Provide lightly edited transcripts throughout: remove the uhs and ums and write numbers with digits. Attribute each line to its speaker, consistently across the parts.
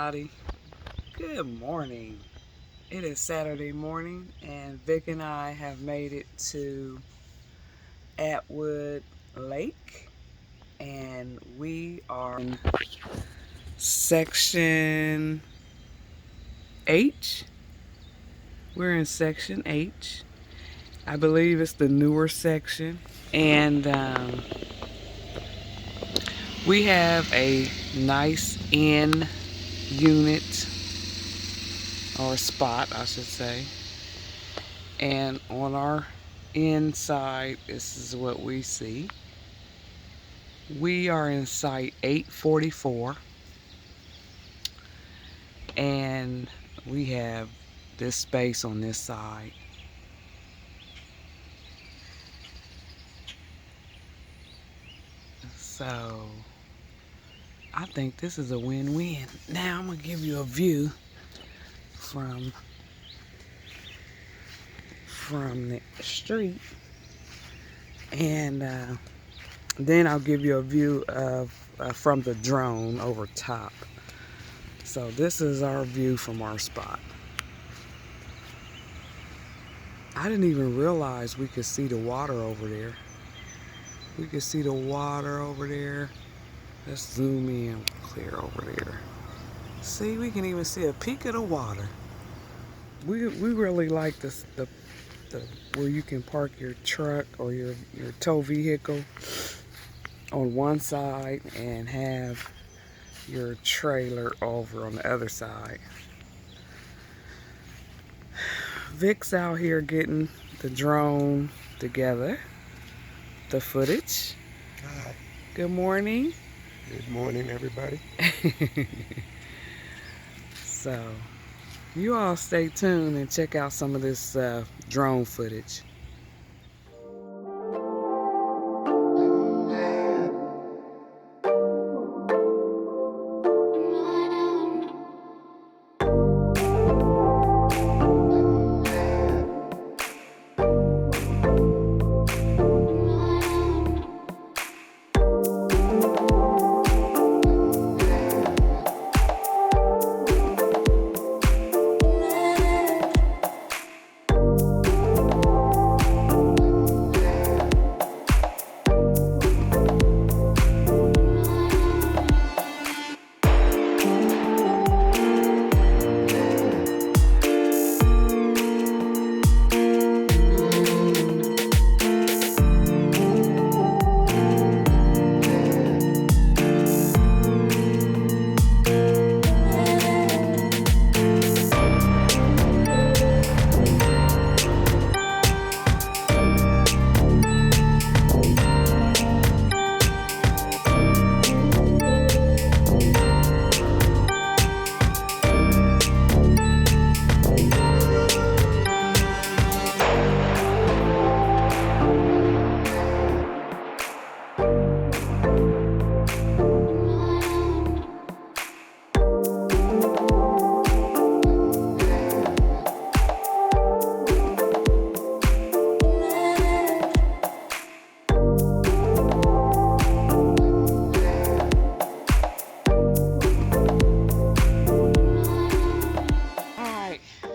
Speaker 1: everybody. Good morning. It is Saturday morning, and Vic and I have made it to Atwood Lake, and we are in section H. We're in section H. I believe it's the newer section, and we have a nice inn unit, or spot I should say, and on our inside this is what we see. We are in site 844, and we have this space on this side. So I think this is a win-win. Now I'm gonna give you a view from the street, and then I'll give you a view of from the drone over top. So this is our view from our spot. I didn't even realize we could see the water over there. We could see the water over there. Let's zoom in clear over there. See, we can even see a peak of the water. We really like this the where you can park your truck or your tow vehicle on one side and have your trailer over on the other side. Vic's out here getting the drone together, the footage.
Speaker 2: Hi.
Speaker 1: Good morning.
Speaker 2: Good morning, everybody.
Speaker 1: So you all stay tuned and check out some of this drone footage.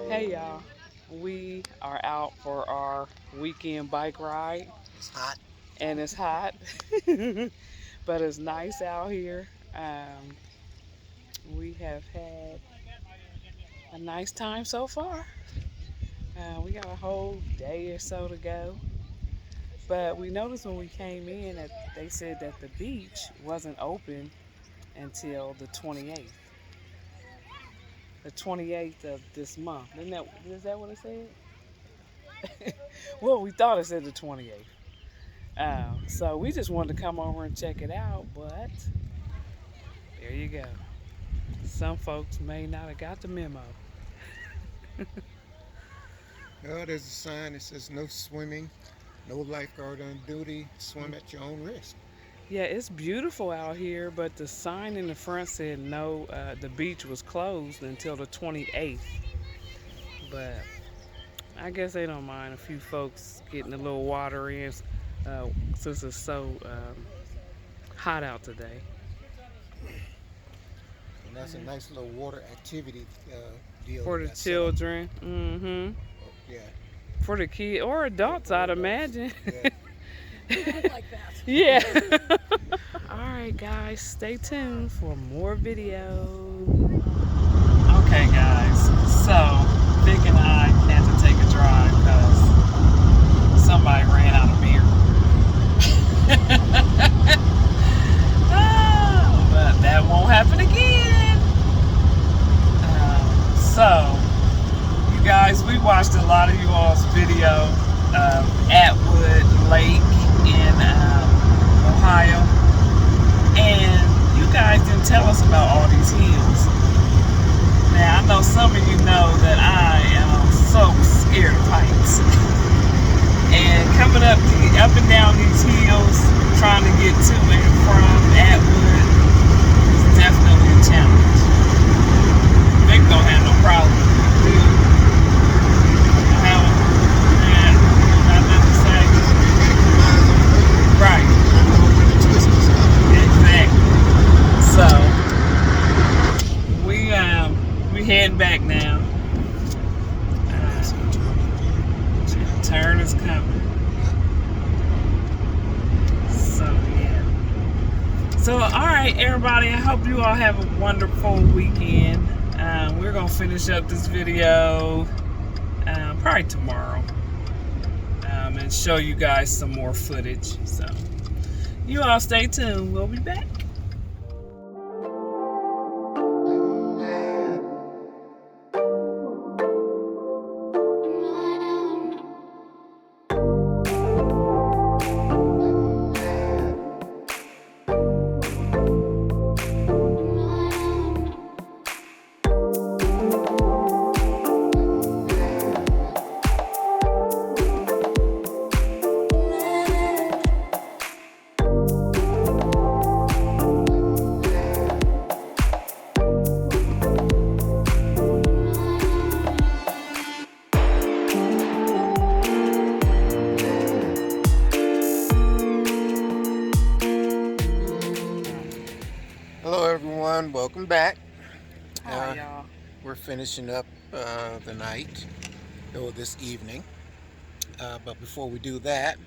Speaker 1: Hey y'all, we are out for our weekend bike ride.
Speaker 2: It's hot.
Speaker 1: And it's hot, but it's nice out here. We have had a nice time so far. We got a whole day or so to go, but we noticed when we came in that they said that the beach wasn't open until the 28th. The 28th of this month. Is that what it said? Well, we thought it said the 28th. So we just wanted to come over and check it out, but there you go. Some folks may not have got the memo.
Speaker 2: Oh, there's a sign that says no swimming, no lifeguard on duty, swim at your own risk.
Speaker 1: Yeah, it's beautiful out here, but the sign in the front said no, the beach was closed until the 28th. But I guess they don't mind a few folks getting a little water in since it's so hot out today.
Speaker 2: And that's a nice little water activity deal.
Speaker 1: For
Speaker 2: they
Speaker 1: the
Speaker 2: got set up.
Speaker 1: children. Mm-hmm.
Speaker 2: Oh, yeah.
Speaker 1: For the kids or adults, I'd imagine.
Speaker 2: Yeah.
Speaker 3: Like that.
Speaker 1: Yeah. All right, guys, stay tuned for more videos. Okay, guys, so Vic and I had to take a drive because somebody ran out of beer. Oh, but that won't happen again. So, you guys, we watched a lot of you all's video of Atwood Lake in Ohio, and you guys didn't tell us about all these hills. Now, I know some of you know that I am so scared of heights. And coming up and down these hills, trying to get to and from Atwood is definitely a challenge. Vic don't have no problem. Nothing to say. Right. Exactly. So we heading back now. Turn is coming. So yeah. So all right, everybody. I hope you all have a wonderful weekend. We're gonna finish up this video probably tomorrow, and show you guys some more footage. So you all stay tuned. We'll be back.
Speaker 2: Hello, everyone. Welcome back.
Speaker 1: Hi, y'all.
Speaker 2: We're finishing up the night, or this evening. But before we do that,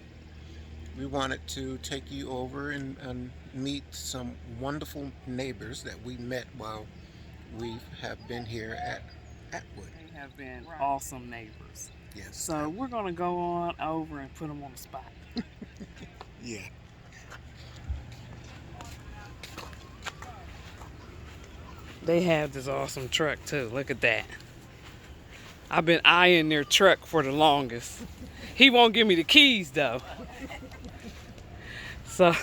Speaker 2: we wanted to take you over and meet some wonderful neighbors that we met while we have been here at Atwood.
Speaker 1: They have been awesome neighbors.
Speaker 2: Yes.
Speaker 1: So we're gonna go on over and put them on the spot.
Speaker 2: Yeah.
Speaker 1: They have this awesome truck too. Look at that. I've been eyeing their truck for the longest. He won't give me the keys though. So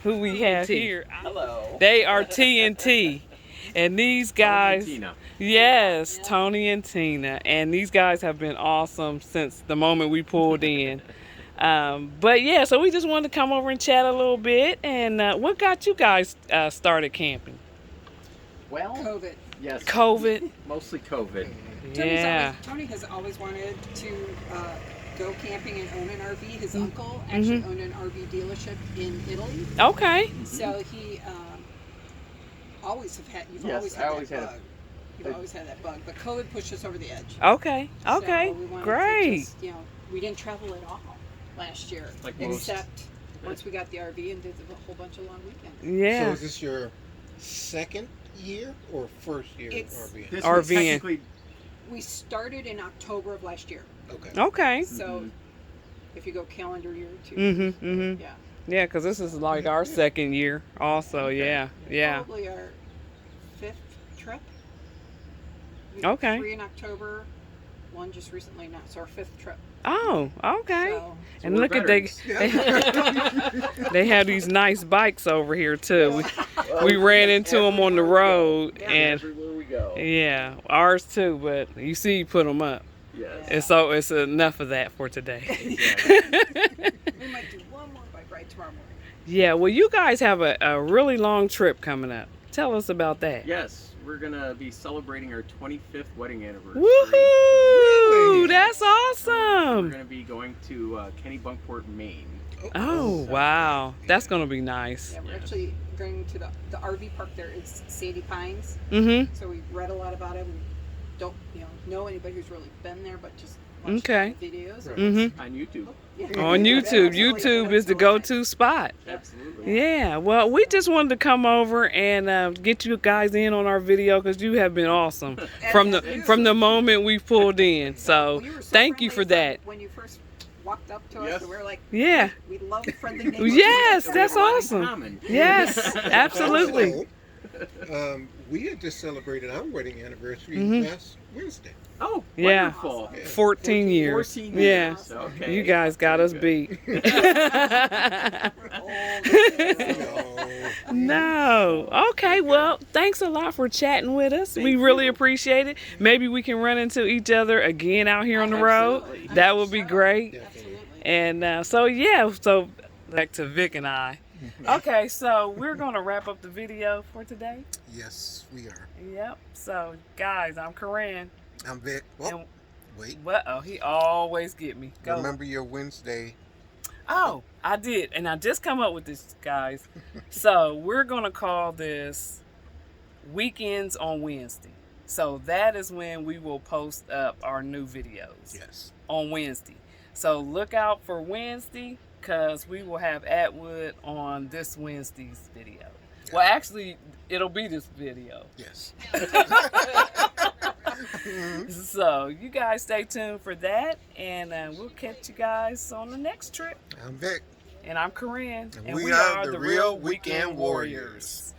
Speaker 1: who we have here?
Speaker 4: Hello.
Speaker 1: They are TNT. And these guys,
Speaker 4: Tony and Tina.
Speaker 1: yes, Tony and Tina. And these guys have been awesome since the moment we pulled in. But yeah, so we just wanted to come over and chat a little bit. And what got you guys started camping?
Speaker 4: Well,
Speaker 3: COVID.
Speaker 4: yes.
Speaker 1: COVID.
Speaker 4: Mostly COVID.
Speaker 1: Yeah.
Speaker 3: Tony has always wanted to go camping and own an RV. His uncle actually owned an RV dealership in Italy.
Speaker 1: Okay.
Speaker 3: So he always have had. You've
Speaker 4: Yes,
Speaker 3: always
Speaker 4: I
Speaker 3: had
Speaker 4: always
Speaker 3: that
Speaker 4: had
Speaker 3: bug. You've always had that bug, but COVID pushed us over the edge.
Speaker 1: Okay.
Speaker 3: So
Speaker 1: Okay.
Speaker 3: we wanted to
Speaker 1: Great.
Speaker 3: just, we didn't travel at all last year,
Speaker 4: Like most.
Speaker 3: except once we got the RV and did a whole bunch of long weekends.
Speaker 1: Yeah.
Speaker 2: So is this your second year or first year
Speaker 3: It's-
Speaker 2: RV?
Speaker 4: This
Speaker 1: RV.
Speaker 4: was technically
Speaker 3: We started in October of last year.
Speaker 2: Okay.
Speaker 1: Okay.
Speaker 3: So if you go calendar year too.
Speaker 1: Mm-hmm. Mm-hmm.
Speaker 3: Yeah.
Speaker 1: Yeah, because this is like our second year also. Yeah. Yeah.
Speaker 3: Probably our 5th trip. We
Speaker 1: Okay.
Speaker 3: 3 in October, 1 just recently now. So our 5th trip.
Speaker 1: Oh, okay.
Speaker 3: So
Speaker 1: And
Speaker 4: we're
Speaker 1: look at
Speaker 4: veterans.
Speaker 1: they have these nice bikes over here too. We ran into them on the road, and
Speaker 4: everywhere we go.
Speaker 1: yeah, ours too. But you see, you put them up,
Speaker 4: Yes.
Speaker 1: and so it's enough of that for today.
Speaker 3: we might do one more bike ride tomorrow morning.
Speaker 1: Yeah, well, you guys have a really long trip coming up. Tell us about that.
Speaker 4: Yes, we're gonna be celebrating our 25th wedding anniversary.
Speaker 1: Woohoo! That's
Speaker 4: We're
Speaker 1: awesome.
Speaker 4: gonna be going to Kennebunkport, Maine.
Speaker 1: Oh, wow. That's going to be nice.
Speaker 3: Yeah, we're
Speaker 4: Yes.
Speaker 3: actually going to the RV park there is Sandy Pines.
Speaker 1: Mm-hmm.
Speaker 3: So we read a lot about it. We don't know anybody who's really been there, but just watch
Speaker 1: Okay.
Speaker 3: the videos.
Speaker 2: Right.
Speaker 1: Mm-hmm.
Speaker 4: On YouTube.
Speaker 3: Yeah.
Speaker 1: On YouTube.
Speaker 3: Absolutely,
Speaker 1: YouTube is the
Speaker 3: absolutely.
Speaker 1: go-to spot.
Speaker 4: Absolutely.
Speaker 1: Yeah, well, we just wanted to come over and get you guys in on our video because you have been awesome from the moment we pulled in. So
Speaker 3: Well, you were so
Speaker 1: thank you for
Speaker 3: friendly
Speaker 1: that.
Speaker 3: when you first walked up to us,
Speaker 4: Yes.
Speaker 3: and we were like,
Speaker 1: Yeah.
Speaker 3: we love friendly neighbors.
Speaker 1: Yes,
Speaker 4: We have
Speaker 1: that's
Speaker 4: a lot in
Speaker 1: awesome.
Speaker 4: common.
Speaker 1: Yes, absolutely.
Speaker 2: Also, we had just celebrated our wedding anniversary
Speaker 1: Mhm.
Speaker 2: last Wednesday.
Speaker 4: Oh,
Speaker 1: Yeah.
Speaker 4: wonderful.
Speaker 1: 14 years.
Speaker 4: 14
Speaker 1: Yeah.
Speaker 4: years. Okay.
Speaker 1: You guys got us
Speaker 4: Very
Speaker 1: beat.
Speaker 3: We're old.
Speaker 1: No. Okay, well, thanks a lot for chatting with us. We
Speaker 4: Thank
Speaker 1: really
Speaker 4: you.
Speaker 1: appreciate it. Maybe we can run into each other again out here on the road.
Speaker 4: Absolutely.
Speaker 1: That would be great.
Speaker 3: Absolutely.
Speaker 1: And so back to Vic and I. Okay, so we're going to wrap up the video for today.
Speaker 2: Yes, we are.
Speaker 1: Yep. So, guys, I'm Kerin.
Speaker 2: I'm Vic. Oh,
Speaker 1: And
Speaker 2: wait.
Speaker 1: what? He always get me. Go.
Speaker 2: Remember your Wednesday.
Speaker 1: Oh, I did. And I just come up with this, guys. So we're going to call this Weekends on Wednesday. So that is when we will post up our new videos
Speaker 2: Yes.
Speaker 1: on Wednesday. So look out for Wednesday because we will have Atwood on this Wednesday's video. Well, actually, it'll be this video.
Speaker 2: Yes.
Speaker 1: So you guys stay tuned for that. And we'll catch you guys on the next trip.
Speaker 2: I'm Vic.
Speaker 1: And I'm Kerin.
Speaker 2: And we are the Real Weekend Warriors.